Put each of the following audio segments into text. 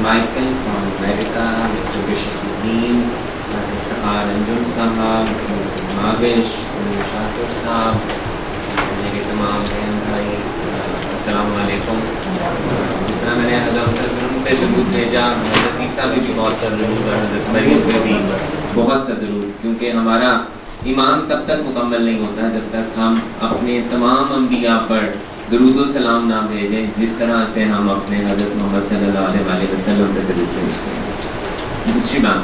Michael from America, Mr. Bishop Dean, Mr. Anjum Sahab, Mrs. Mavish, Mr. Shatur Sahab, मेरे तमाम बहन भाई, अस्सलाम वालेकुम। जिस तरह मैंने हज़रत सल्लल्लाहु पे दरूद भेजा, हज़रत ईसा पे भी बहुत सा दरूद और हज़रत मरियम पे भी बहुत सा दरूद, क्योंकि हमारा ईमान तब तक मुकम्मल नहीं होता जब तक हम अपने तमाम अंबिया पर दरूद व सलाम ना भेजें, जिस तरह से हम अपने हज़रत मोहम्मद सल्लल्लाहु अलैहि वसल्लम पे दरूद भेजते हैं। दूसरी बात,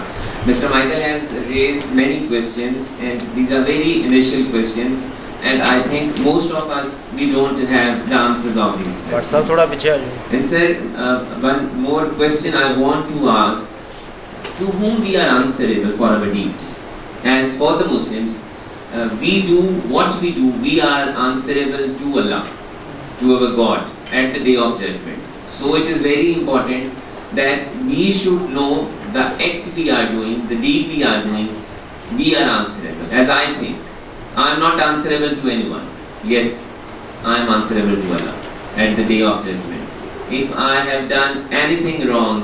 Mr. Michael has raised many questions, and these are very initial questions, and I think most of us, we don't have the answers of these questions. And sir, one more question I want to ask, to whom we are answerable for our deeds? As for the Muslims, we do what we do, we are answerable to Allah, to our God at the day of judgment. So it is very important that we should know the act we are doing, the deed we are doing, we are answerable. As I think, I am not answerable to anyone. Yes, I am answerable to Allah at the day of judgment. If I have done anything wrong,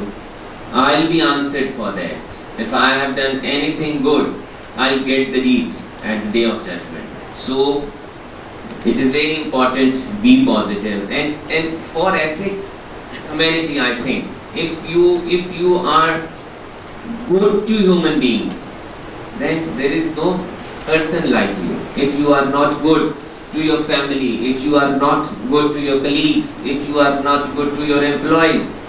I will be answered for that. If I have done anything good, I will get the deed at the day of judgment. So, it is very important, be positive. And for ethics, humanity, I think, if you are good to human beings, then there is no person like you. If you are not good to your family, if you are not good to your colleagues, if you are not good to your employees,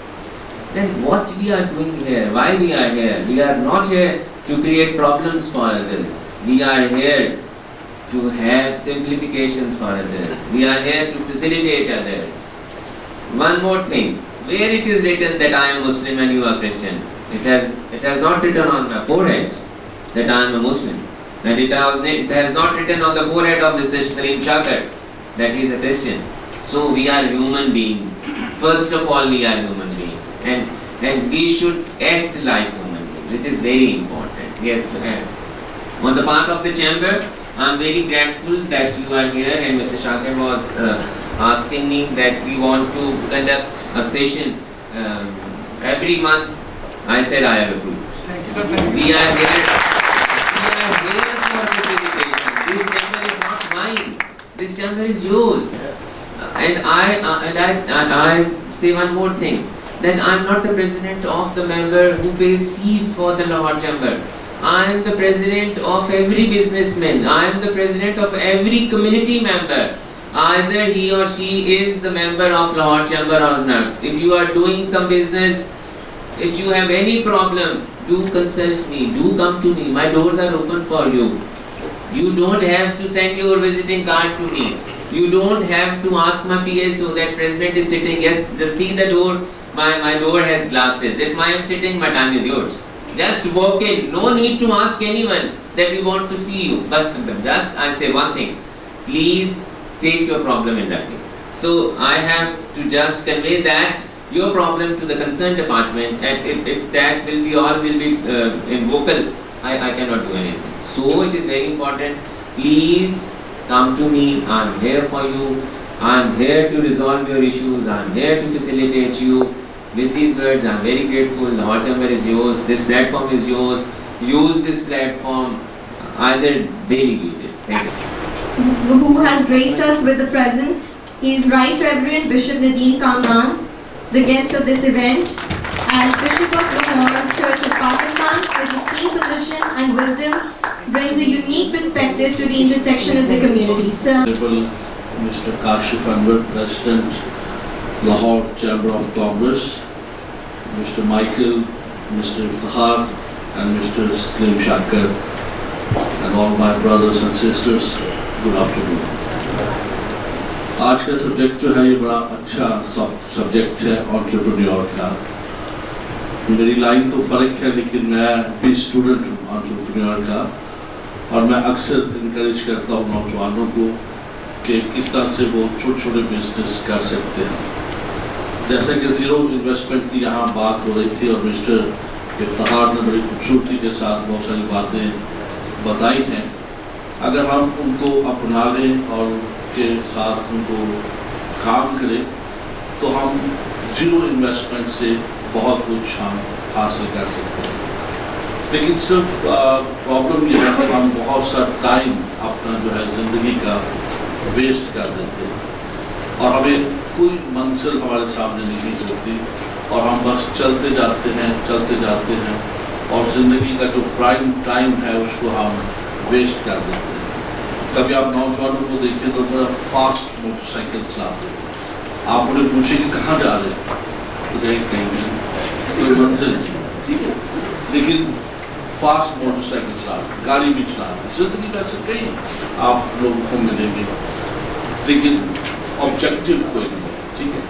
then what we are doing here, why we are here? We are not here to create problems for others. We are here to have simplifications for others. We are here to facilitate others. One more thing, where it is written that I am Muslim and you are Christian, it has not written on my forehead that I am a Muslim. And it has not written on the forehead of Mr. Salim Shakar that he is a Christian. So we are human beings. First of all, we are human beings. And we should act like human beings, which is very important. Yes, on the part of the chamber, I am very grateful that you are here, and Mr. Shakir was asking me that we want to conduct a session every month. I said I have approved. Thank you, sir. We are here for facilitation. This chamber is not mine. This chamber is yours. And I say one more thing, that I am not the president of the member who pays fees for the Lahore chamber. I am the president of every businessman. I am the president of every community member. Either he or she is the member of Lahore chamber or not. If you are doing some business, if you have any problem, do consult me, do come to me. My doors are open for you. You don't have to send your visiting card to me. You don't have to ask my PSO that president is sitting. Yes, see the door. My door has glasses. If I am sitting, my time is yours. Just walk in. No need to ask anyone that we want to see you. But just I say one thing. Please take your problem in writing. So I have to just convey that your problem to the concerned department, and if that will be all will be in vocal, I cannot do anything. So it is very important. Please come to me. I am here for you. I am here to resolve your issues. I am here to facilitate you. With these words, I am very grateful. The Lahore chamber is yours. This platform is yours. Use this platform. Either daily use it. Thank you. Who has graced us with the presence. He is Right Reverend Bishop Nadeem Kamran, the guest of this event. As Bishop of Lahore Church of Pakistan, his esteemed position and wisdom brings a unique perspective to the intersection of the community. Sir. Mr. Kashif Anwar, President, Lahore Chamber of Commerce, Mr. Michael, Mr. Iftihar, and Mr. Salim Shakar, and all my brothers and sisters, good afternoon. आज का subject जो है ये बड़ा अच्छा subject है entrepreneur का। मेरी लाइन तो फ़र्क है, लेकिन मैं भी स्टूडेंट हूँ एंटरप्रेन्योर का, और मैं अक्सर इनकरेज करता हूँ नौजवानों को कि किस तरह से वो छोटे छोटे बिजनेस कर सकते हैं। जैसे कि ज़ीरो इन्वेस्टमेंट की यहाँ बात हो रही थी, और मिस्टर इफ्तिखार ने बड़ी खूबसूरती के साथ बहुत सारी बातें बताई हैं। अगर हम उनको अपना लें और के साथ उनको काम करें, तो हम زیرو انویسٹمنٹ سے بہت کچھ ہم حاصل کر سکتے ہیں. لیکن صرف پرابلم یہ ہے کہ ہم بہت سا ٹائم اپنا جو ہے زندگی کا ویسٹ کر دیتے ہیں اور ہمیں کوئی منزل ہمارے سامنے نہیں ہوتی اور ہم بس چلتے جاتے ہیں اور زندگی کا جو پرائم ٹائم ہے اس کو ہم ویسٹ کر دیتے ہیں. کبھی آپ نوجوانوں کو دیکھیں تو بڑا فاسٹ موٹر سائیکل چلاتے ہیں. آپ انہیں پوچھیں کہ کہاں جا رہے ہیں تو کہیں کوئی منزل نہیں, ٹھیک ہے, لیکن فاسٹ موٹر سائیکل چلاتے, گاڑی بھی چلاتے. زندگی میں ایسے کئی آپ لوگوں کو ملیں گے لیکن آبجیکٹو کوئی نہیں ہے, ٹھیک ہے,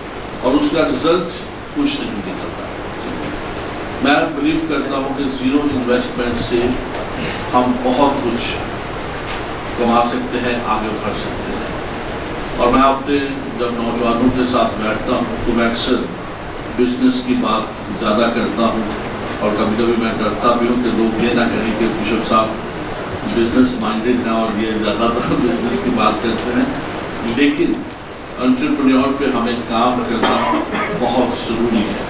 اور اس کا رزلٹ کچھ نہیں نکلتا. میں بلیو کرتا ہوں کہ زیرو انویسٹمنٹ سے ہم بہت کچھ کما سکتے ہیں, آگے بڑھ سکتے ہیں. اور میں اپنے جب نوجوانوں کے ساتھ بیٹھتا ہوں تو میں اکثر بزنس کی بات زیادہ کرتا ہوں اور کبھی کبھی میں ڈرتا بھی ہوں کہ لوگ یہ نہ کہیں کہ بشپ صاحب بزنس مائنڈیڈ ہیں اور یہ زیادہ تر بزنس کی بات کرتے ہیں. لیکن انٹرپرینیور پہ ہمیں کام کرنا بہت ضروری ہے.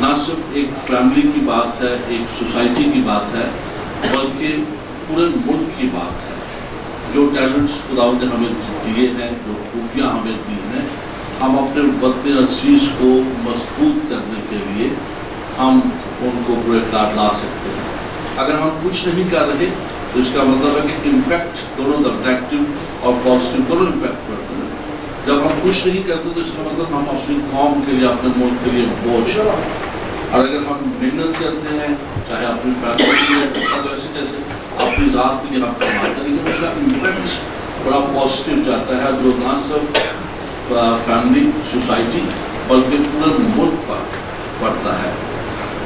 نہ صرف ایک فیملی کی بات ہے, ایک سوسائٹی کی بات ہے, بلکہ پورے ملک کی بات ہے. جو ٹیلنٹس خدا نے ہمیں دیے ہیں, جو خوبیاں ہمیں دی ہیں, ہم اپنے وطن عزیز کو مضبوط کرنے کے لیے ہم ان کو پورے کار لا سکتے ہیں. اگر ہم کچھ نہیں کر رہے تو اس کا مطلب ہے کہ امپیکٹ دونوں نیگیٹو اور پازیٹیو دونوں امپیکٹ کرتے ہیں. جب ہم کچھ نہیں کرتے تو اس کا مطلب ہم اپنی قوم کے لیے, اپنے ملک کے لیے بوجھ ہیں. اور اگر ہم محنت کرتے ہیں, چاہے اپنی فیملی کے لیے ویسے جیسے اپنی ذات کے لیے ہم کماتے ہیں, لیکن اس کا امپیکٹ بڑا پازیٹیو جاتا ہے جو نہ صرف فیملی سوسائٹی بلکہ پورے ملک پر پڑتا ہے.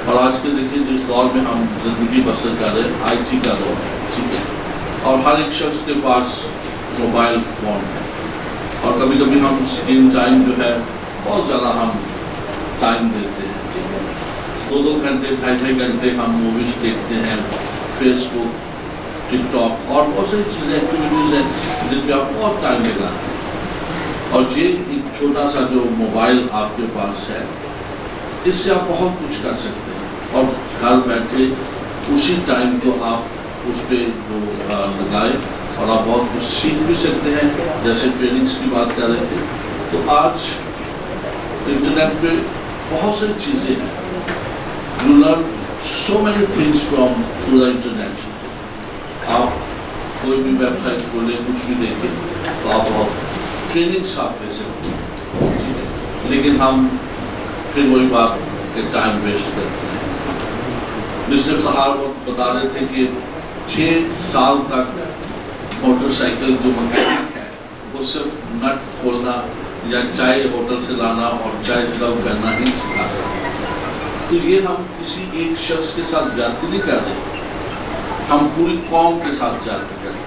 اور آج کے دیکھیں جس دور میں ہم زندگی بسر کر رہے ہیں, آئی ٹی کا دور ہے, ٹھیک ہے, اور ہر ایک شخص کے پاس موبائل فون ہے. اور کبھی کبھی ہم اسکرین ٹائم جو ہے بہت زیادہ ہم ٹائم دیتے ہیں, ٹھیک ہے, 2 گھنٹے 2.5 گھنٹے ہم موویز دیکھتے ہیں, فیس بک, ٹک ٹاک اور بہت ساری چیزیں ایکٹیویٹیز ہیں جن پہ آپ بہت ٹائم لگاتے ہیں. اور یہ ایک چھوٹا سا جو موبائل آپ کے پاس ہے, اس سے آپ بہت کچھ کر سکتے ہیں اور گھر بیٹھے اسی ٹائم کو آپ اس پہ لگائے اور آپ بہت کچھ سیکھ بھی سکتے ہیں. جیسے ٹریننگس کی بات کر رہے تھے, تو آج انٹرنیٹ پہ بہت ساری چیزیں ہیں. You learn so many things from through the internet. آپ کوئی بھی ویب سائٹ کھولیں, کچھ بھی دیکھیں تو آپ بہت ٹریننگس آپ لے سکتے ہیں, ٹھیک ہے, لیکن ہم پھر وہی بات کہ ٹائم ویسٹ کرتے ہیں. مسٹر فہار بتا رہے تھے کہ 6 سال تک موٹر سائیکل جو مکینک ہے وہ صرف نٹ کھولنا یا چائے ہوٹل سے لانا اور چائے سرو کرنا ہی سکھاتا ہے. تو یہ ہم کسی ایک شخص کے ساتھ زیادتی نہیں کر رہے, ہم پوری قوم کے ساتھ زیادتی کر رہے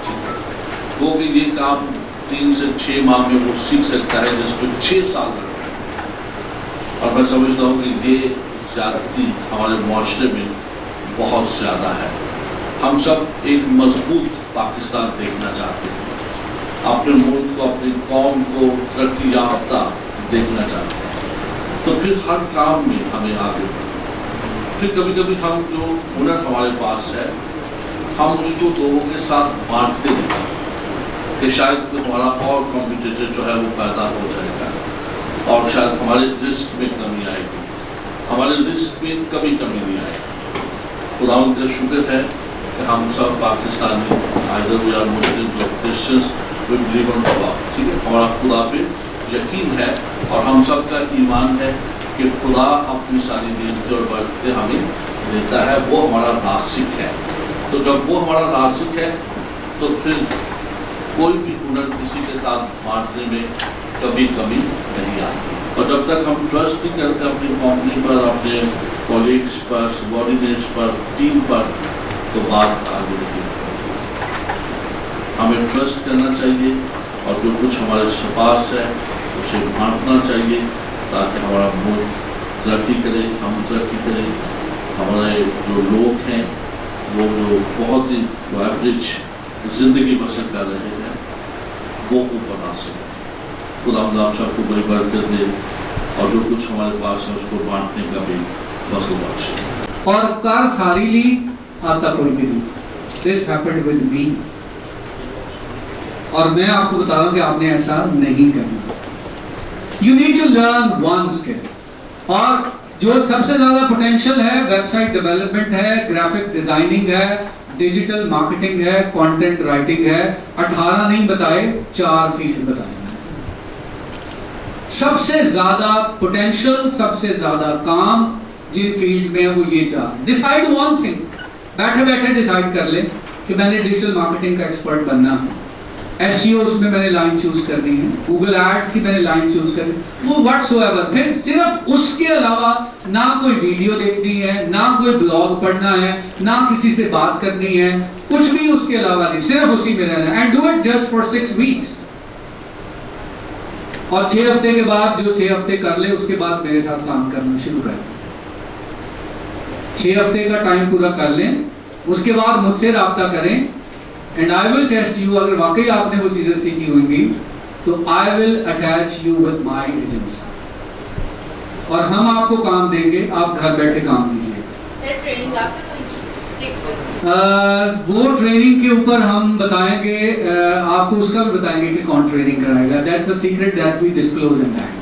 ہیں. وہ کہ یہ کام 3 سے 6 ماہ میں وہ سیکھ سکتا ہے جس کو 6 سال لگتا ہے. اور میں سمجھتا ہوں کہ یہ زیادتی ہمارے معاشرے میں بہت زیادہ ہے. ہم سب ایک مضبوط پاکستان دیکھنا چاہتے ہیں, اپنے ملک کو, اپنی قوم کو ترقی یافتہ دیکھنا چاہتے ہیں. تو پھر ہر کام میں ہمیں آگے بڑھنا. پھر کبھی کبھی ہم جو ہنر ہمارے پاس ہے ہم اس کو لوگوں کے ساتھ بانٹتے ہیں کہ شاید ہمارا اور کمپٹیٹر جو ہے وہ پیدا ہو جائے گا اور شاید ہمارے رسک میں کمی آئے گی. ہمارے رسک میں کبھی کمی نہیں آئے گی. خدا ان کا شکر ہے کہ ہم سب Pakistani either we are Muslims اور کرسچنس وی بلیو ان خدا, ٹھیک ہے, ہمارا خدا پہ یقین ہے اور ہم سب کا ایمان ہے کہ خدا اپنی ساری نعمتیں اور برکتیں ہمیں دیتا ہے, وہ ہمارا رازق ہے. تو جب وہ ہمارا رازق ہے تو پھر کوئی بھی ہنر کسی کے ساتھ بانٹنے میں کبھی کمی نہیں آتی. اور جب تک ہم ٹرسٹ نہیں کرتے اپنی کمپنی پر, اپنے کولیگس پر, سبارڈینیٹس پر, ٹیم پر, تو بات آگے نہیں. ہمیں ٹرسٹ کرنا چاہیے اور جو کچھ ہمارے پاس ہے اسے بانٹنا چاہیے تاکہ ہمارا ملک ترقی کرے, ہم ترقی کریں, ہمارے جو لوگ ہیں وہ جو بہت ہی ایوریج زندگی بسر کر رہے ہیں وہ اوپر آ سکے. خدا آپ سب کو بڑی برکت دے. اور جو کچھ ہمارے پاس ہے اس کو بانٹنے کا بھی فضل بخشے. اور کار ساری لی آتا کوئی بھی نہیں. This happened with me. اور میں آپ کو بتا رہا ہوں کہ آپ نے ایسا نہیں کرنا. You need to learn one skill. اور جو سب سے زیادہ پوٹینشیل ہے ویب سائٹ ڈیولپمنٹ ہے, گرافک ڈیزائننگ ہے, ڈیجیٹل مارکیٹنگ ہے, کانٹینٹ رائٹنگ ہے. 18 نہیں بتائے, 4 فیلڈ بتائے. سب سے زیادہ پوٹینشیل, سب سے زیادہ کام جن فیلڈ میں ہے وہ یہ 4. Decide one thing. بیٹھے بیٹھے ڈیسائیڈ کر لیں کہ میں نے ڈیجیٹل مارکیٹنگ کا ایکسپرٹ بننا ہے. ایس سی اوز میں میں نے لائن چوز کرنی ہے, گوگل ایڈس کی میں نے لائن چوز کرنی ہے, وہ واٹس ایور. پھر صرف اس کے علاوہ نہ کوئی ویڈیو دیکھنی ہے, نہ کوئی بلاگ پڑھنا ہے, نہ کسی سے بات کرنی ہے, کچھ بھی اس کے علاوہ نہیں, صرف اسی میں رہنا ہے. And do it just for 6 weeks. اور 6 ہفتے کے بعد جو 6 ہفتے کر لے اس کے بعد میرے ساتھ کام کرنا شروع کر دیں. 6 ہفتے کا ٹائم پورا کر لیں, اس کے بعد مجھ سے رابطہ کریں. And I will test you. اگر واقعی آپ نے وہ چیزیں سیکھی ہوئیں گی تو I will attach you with my agency, اور ہم آپ کو کام دیں گے, آپ گھر بیٹھے کام کیجیے. سر ٹریننگ آپ کروائی 6 weeks. وہ ٹریننگ کے اوپر ہم بتائیں گے, آپ کو اس کا بھی بتائیں گے کہ کون ٹریننگ کرائے گا. That's a secret that we disclose in time.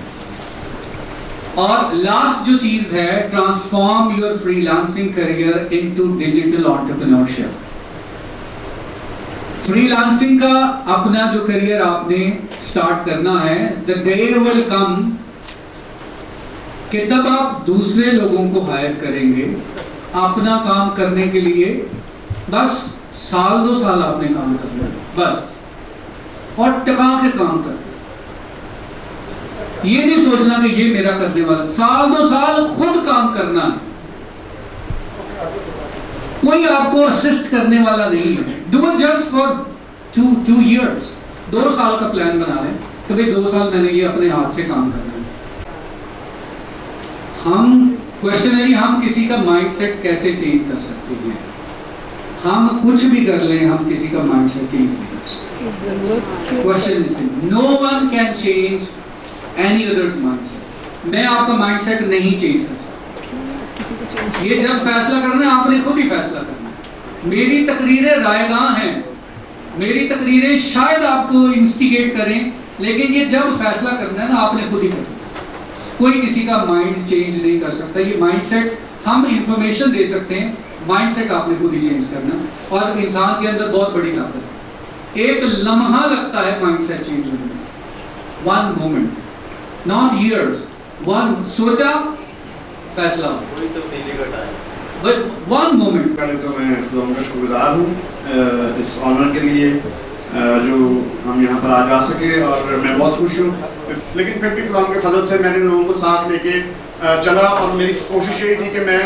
اور لاسٹ جو چیز ہے, transform your freelancing career into digital entrepreneurship. Freelancing کا اپنا جو کیریئر آپ نے سٹارٹ کرنا ہے, the day will come کہ تب آپ دوسرے لوگوں کو ہائر کریں گے اپنا کام کرنے کے لیے. بس 1-2 سال آپ نے کام کرنا ہے بس, اور ٹکا کے کام کرنا. یہ نہیں سوچنا کہ یہ میرا کرنے والا. 1-2 سال خود کام کرنا ہے, کوئی آپ کو اسسٹ کرنے والا نہیں ہے. Do it just for 2 years. 2 سال کا پلان بنا لیں کہ بھئی 2 سال میں نے یہ اپنے ہاتھ سے کام کرنا ہے. ہم کوشچن ہے ہم کسی کا مائنڈ سیٹ کیسے چینج کر سکتے ہیں. ہم کچھ بھی کر لیں, ہم کسی کا مائنڈ سیٹ چینج نہیں کر سکتے. Question is no one can change any others mindset. میں آپ کا مائنڈ سیٹ نہیں چینج کر سکتا. یہ جب فیصلہ کرنا ہے آپ نے خود ہی فیصلہ کرنا ہے. میری تقریریں رائے گاں ہیں, میری تقریریں شاید آپ کو انسٹیگیٹ کریں, لیکن یہ جب فیصلہ کرنا ہے نا آپ نے خود ہی کرنا. کوئی کسی کا مائنڈ چینج نہیں کر سکتا. یہ مائنڈ سیٹ ہم انفارمیشن دے سکتے ہیں, مائنڈ سیٹ آپ نے خود ہی چینج کرنا. اور انسان کے اندر بہت بڑی طاقت ہے. ایک لمحہ لگتا ہے مائنڈ سیٹ چینج ہونے میں. 1 moment, not years. 1 سوچا فیصلہ, کوئی تبدیلی کا ٹائم. 1 moment. پہلے تو میں خدا کا شکر گزار ہوں اس آنر کے لیے جو ہم یہاں پر آ جا سکے, اور میں بہت خوش ہوں. لیکن پھر بھی خدا کے فضل سے میں نے لوگوں کو ساتھ لے کے چلا, اور میری کوشش یہی تھی کہ میں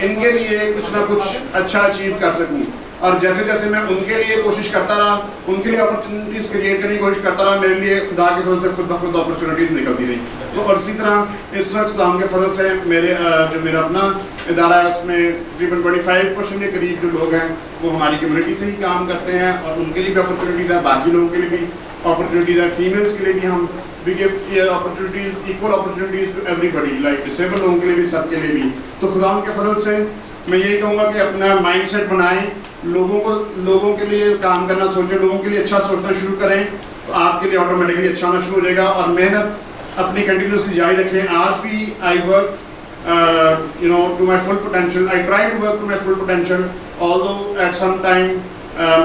ان کے لیے کچھ نہ کچھ اچھا اچیو کر سکوں. اور جیسے جیسے میں ان کے لیے کوشش کرتا رہا, ان کے لیے اپرچونیٹیز کریٹ کرنے کی کوشش کرتا رہا, میرے لیے خدا کے فضل سے خود بخود اپرچونیٹیز نکلتی رہی. تو اور اسی طرح اس وقت خدا کے فضل سے میرا اپنا ادارہ ہے, اس میں تقریباً 25% کے قریب جو لوگ ہیں وہ ہماری کمیونٹی سے ہی کام کرتے ہیں, اور ان کے لیے بھی اپرچونیٹیز ہیں, باقی لوگوں کے لیے بھی اپرچونیٹیز ہیں. فیمیلس کے لیے بھی ہم we give opportunities, equal opportunities to everybody, like disable لوگوں کے لیے بھی, سب کے لیے بھی. تو خدا کے فضل سے میں یہی کہوں گا کہ اپنا مائنڈ سیٹ بنائیں, لوگوں کے لیے کام کرنا سوچیں, لوگوں کے لیے اچھا سوچنا شروع کریں, تو آپ کے لیے آٹومیٹکلی اچھا ہونا شروع ہو جائے گا. اور محنت اپنی کنٹینیوسلی جاری رکھیں. آج بھی I work to my full potential. I try to work to my full potential, although at some time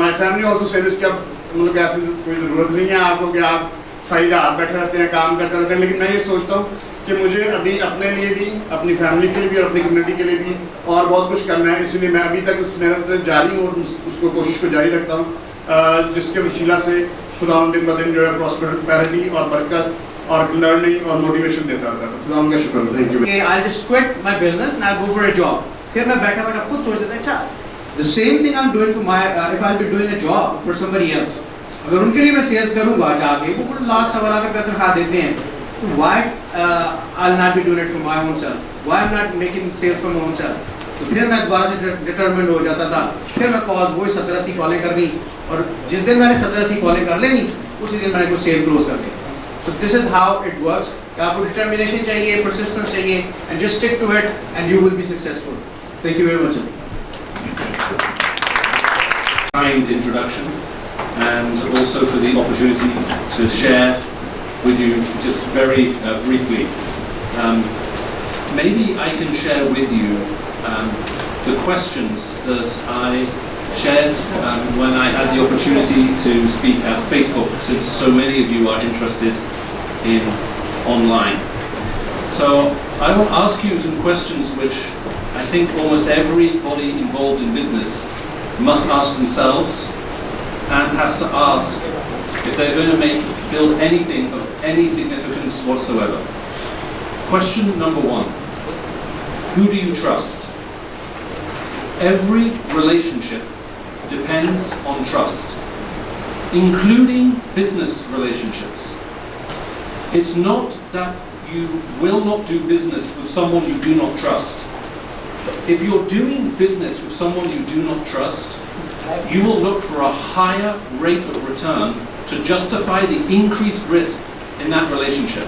my family also says this کہ اب مطلب ایسی کوئی ضرورت نہیں ہے آپ کو کہ آپ ساری رات بیٹھے رہتے ہیں, کام کرتے رہتے ہیں. لیکن میں یہ سوچتا ہوں کہ مجھے ابھی اپنے لیے بھی, اپنی فیملی کے لیے بھی, اور اپنی کمیونٹی کے لیے بھی اور بہت کچھ کرنا ہے. اس لیے میں ابھی تک اس محنت میں جاری ہوں, اور اس کو کوشش کو جاری رکھتا ہوں, جس کے وسیلہ سے خدا دن ب دن جو ہے پراسپیرٹی اور برکت اور لرننگ اور موٹیویشن دیتا رہتا ہے. خدا ان کا شکر ہے. Thank you. I'll just quit my business and I'll go for a job. پھر میں بیٹھا بیٹھا خود سوچتا تھا, اچھا the same thing I'm doing for my if I'll be doing a job for somebody else, اگر ان کے لیے میں سیلز کروں گا جا کے, وہ لاکھ سوا لاکھ روپے تنخواہ دیتے ہیں, تو why I'll not be doing it for my own self? Why I'm not making sales for my own self? تو پھر میں دوبارہ سے ڈٹرمنٹ ہو جاتا تھا. پھر میں کالز وہی 70-80 کالیں کرنی, اور جس دن میں نے 70-80 کالیں کر لینی اسی دن میں نے کوئی سیل کلوز کر لی. So this is how it works. आपको determination चाहिए, persistence चाहिए, and just stick to it, and you will be successful. Thank you very much. Kind introduction, and also for the opportunity to share with you just very briefly. Maybe I can share with you the questions that I shared when I had the opportunity to speak at Facebook, since so many of you are interested in online. So I will ask you some questions which I think almost everybody involved in business must ask themselves and has to ask if they're going to build anything of any significance whatsoever. Question number one: who do you trust? Every relationship depends on trust, including business relationships. It's not that you will not do business with someone you do not trust. If you're doing business with someone you do not trust, you will look for a higher rate of return to justify the increased risk in that relationship.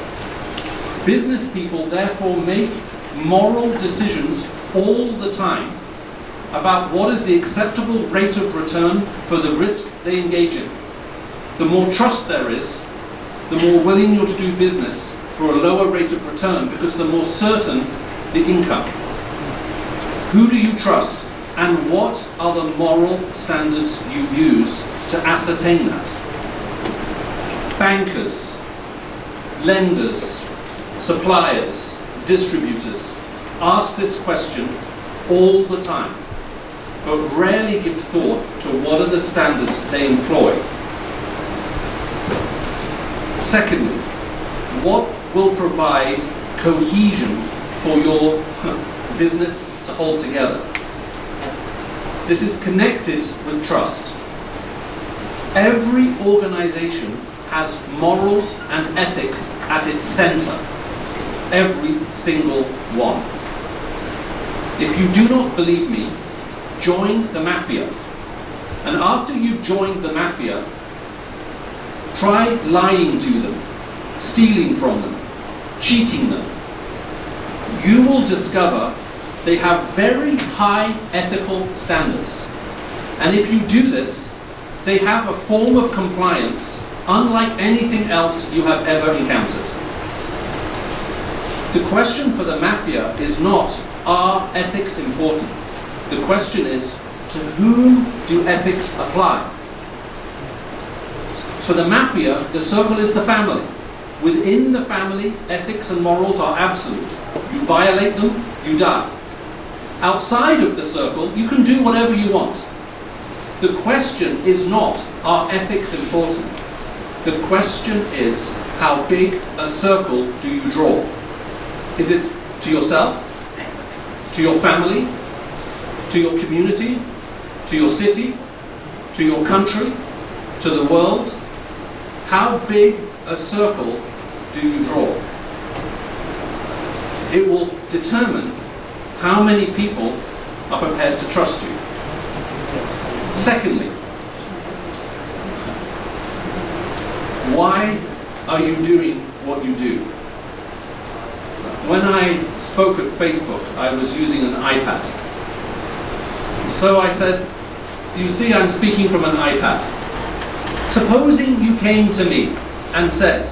Business people therefore make moral decisions all the time about what is the acceptable rate of return for the risk they engage in. The more trust there is, the more willing you're to do business for a lower rate of return, because the more certain the income. Who do you trust, and what are the moral standards you use to ascertain that? Bankers, lenders, suppliers, distributors ask this question all the time, but rarely give thought to what are the standards they employ. Secondly, what will provide cohesion for your business to hold together? This is connected with trust. Every organization has morals and ethics at its center. Every single one. If you do not believe me, join the mafia. And after you've joined the mafia, try lying to them, stealing from them, cheating them. You will discover they have very high ethical standards. And if you do this, they have a form of compliance unlike anything else you have ever encountered. The question for the mafia is not, are ethics important? The question is, to whom do ethics apply? For the mafia, the circle is the family. Within the family, ethics and morals are absolute. You violate them, you die. Outside of the circle, you can do whatever you want. The question is not, are ethics important? The question is, how big a circle do you draw? Is it to yourself, to your family, to your community, to your city, to your country, to the world? How big a circle do you draw? It will determine how many people are prepared to trust you. Secondly, why are you doing what you do? When I spoke at Facebook, I was using an iPad. So I said, you see, I'm speaking from an iPad. Supposing you came to me and said,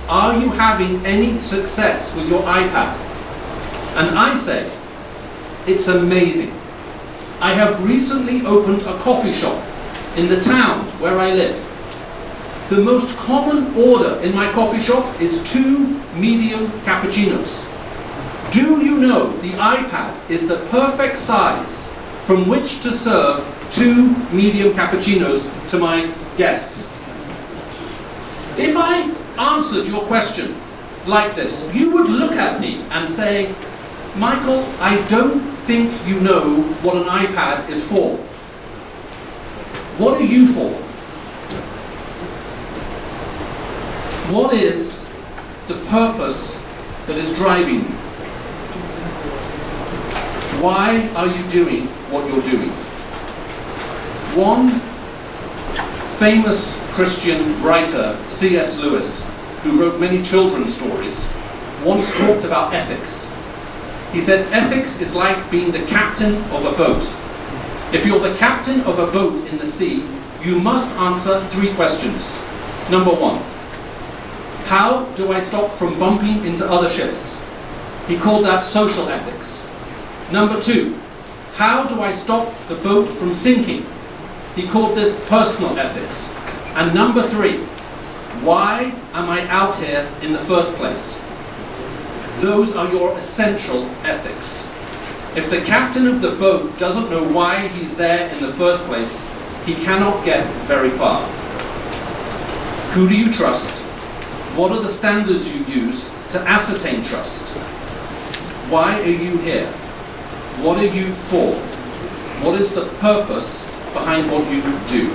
are you having any success with your iPad? And I said, it's amazing. I have recently opened a coffee shop in the town where I live. The most common order in my coffee shop is 2 medium cappuccinos. Do you know the iPad is the perfect size from which to serve 2 medium cappuccinos to my guests? If I answered your question like this, you would look at me and say, Michael, I don't think you know what an iPad is for. What are you for? What is the purpose that is driving you? Why are you doing what you're doing? One famous Christian writer, C.S. Lewis, who wrote many children's stories, once talked about ethics. He said, ethics is like being the captain of a boat. If you're the captain of a boat in the sea, you must answer 3 questions. Number 1, how do I stop from bumping into other ships? He called that social ethics. Number 2, how do I stop the boat from sinking? He called this personal ethics. And number 3, why am I out here in the first place? Those are your essential ethics. If the captain of the boat doesn't know why he's there in the first place, he cannot get very far. Who do you trust? What are the standards you use to ascertain trust? Why are you here? What are you for? What is the purpose behind what you do?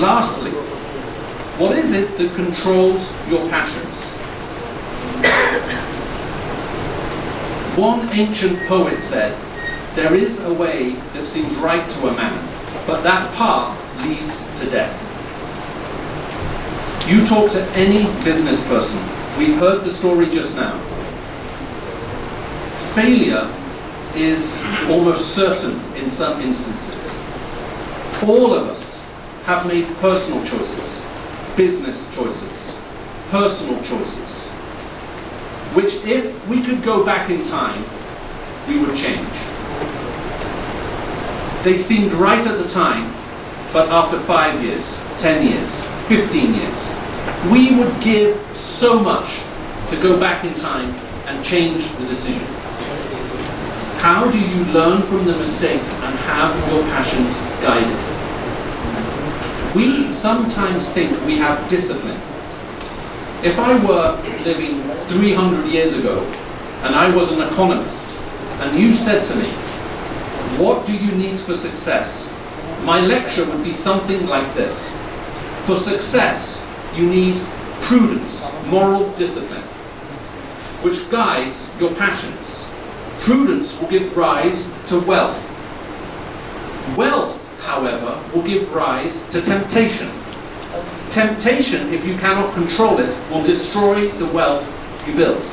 Lastly, what is it that controls your passions? One ancient poet said, there is a way that seems right to a man, but that path leads to death. You talk to any business person, we heard the story just now. Failure is almost certain in some instances. All of us have made personal choices, business choices, personal choices, which if we could go back in time, we would change. They seemed right at the time, but after 5 years, 10 years, 15 years, we would give so much to go back in time and change the decision. How do you learn from the mistakes and have your passions guided? We sometimes think we have discipline. If I were living 300 years ago and I was an economist and you said to me, what do you need for success? My lecture would be something like this. For success, you need prudence, moral discipline, which guides your passions. Prudence will give rise to wealth. Wealth, however, will give rise to temptation. Temptation, if you cannot control it, will destroy the wealth you build.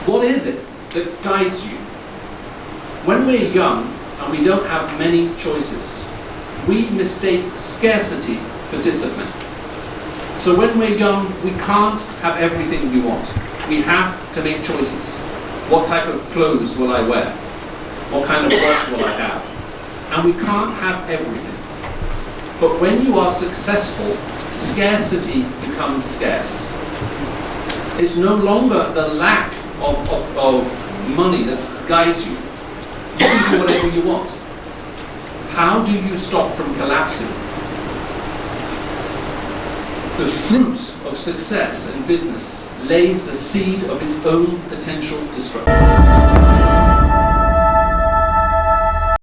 What is it that guides you? When we're young and we don't have many choices, we mistake scarcity for discipline. So when we're young, we can't have everything we want. We have to make choices. What type of clothes will I wear? What kind of watch will I have? And we can't have everything. But when you are successful, scarcity becomes scarce. It's no longer the lack of money that guides you. You can do whatever you want. How do you stop from collapsing? The fruit of success in business lays the seed of its own potential destruction.